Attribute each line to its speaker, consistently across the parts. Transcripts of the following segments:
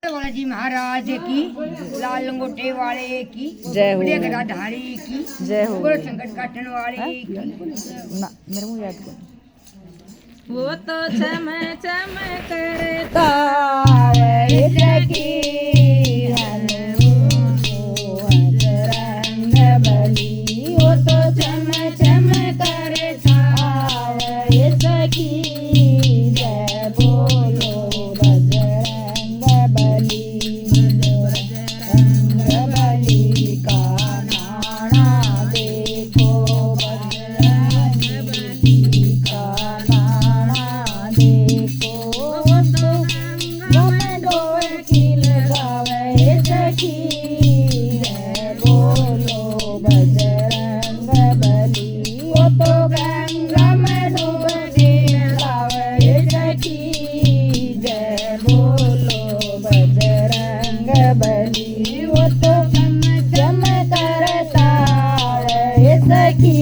Speaker 1: जी महाराज की, लाल लंगोटे वाले की
Speaker 2: जय हो,
Speaker 1: गदाधारी की
Speaker 2: जय हो,
Speaker 1: संकट काटने वाले की।
Speaker 2: ना मेरे मुंह याद कर।
Speaker 3: वो तो चम चम करता
Speaker 2: सकी रंग बली, वो तो चम चम करता सकी। जय बोलो बजरंग बली, बजरंग बली का नाना देखो, बजरंग बली का नाना देखो। तो गम डोर की लगावे सखी, जय बोलो बजरंग बली, वो तो गंगा में डूब के लगावे सखी। जय बोलो बजरंग बली, वो तो चम चम करता है सखी।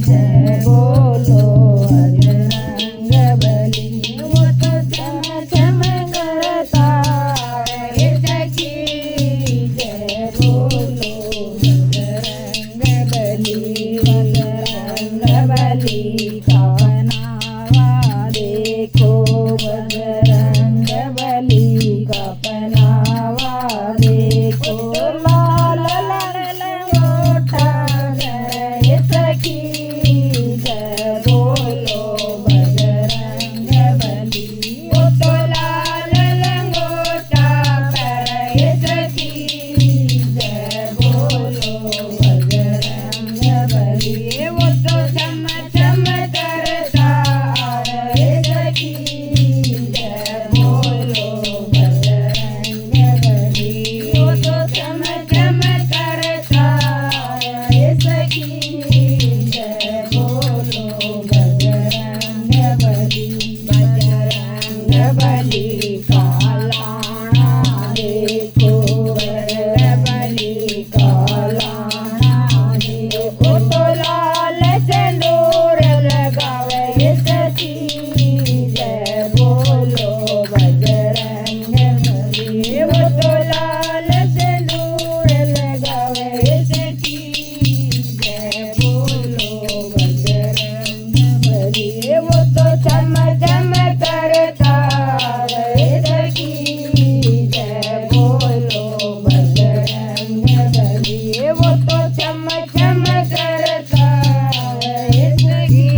Speaker 2: जय बोलो बजरंग बली, वो तो चम चम करता है सखी। जय बोलो बजरंग बली, बजरंग बली का पनावा देखो, बजरंग बली का पनावा देखो। लाल लंगोटा है सखी, जय बोलो बजरंग बली, वो तो लाल लंगोटा है सखी। जय बोलो बजरंग बली, वो तो चम चम करता है सखी। जय बोलो बजरंग बली, वो तो चम चम करता है सखी। जय बोलो बजरंग बली, बजरंग बली का लाना देखो, बजरंग बली का लाना देखो। तो लाल सिंदूर लगावे सखी, जय बोलो बजरंग बली, वो तो लाल सिंदूर लगावे सखी। जय बोलो बजरंग बली, वो तो चम चम करता है सखी। जय बोलो बजरंग बली, वो तो चम चम करता है सखी।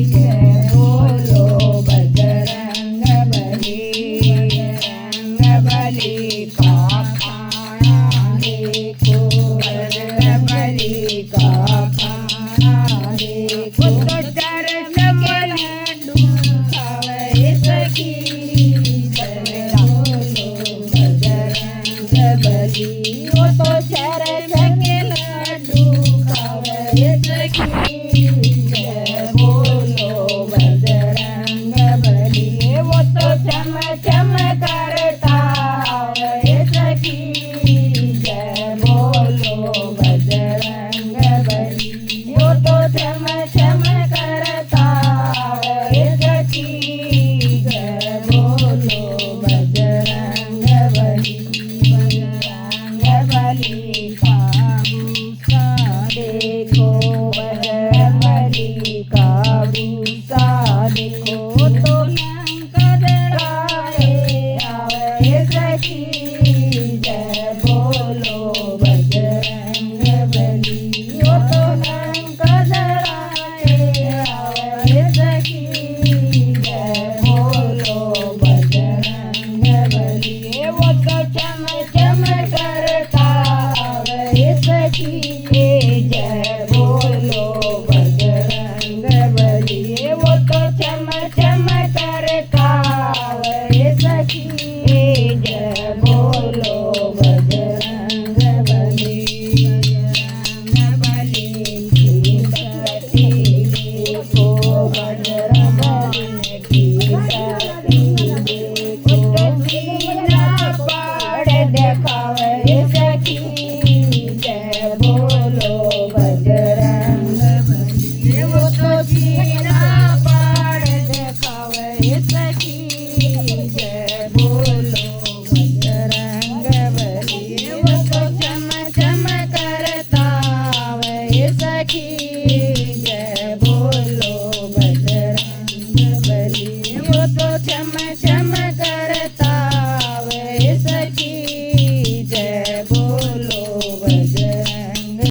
Speaker 2: जय बोलो बजरंग बली, बजरंग बली का खाना देखो, बजरंग बली का खाना देखो। तो चरस के लड्डू खावे सखी, जय बोलो बजरंग बली, वो तो चरस के लड्डू खावे सखी। जय बोलो बजरंग बली, वो तो चम चम करता है सखी। जय बोलो बजरंग बली, वो तो चम चम करता है सखी। जय बोलो बजरंग बली, बजरंग बली का भूसा देखो, बजरंग बली का भूसा देखो। तो लंक जड़ाए आवे सखी,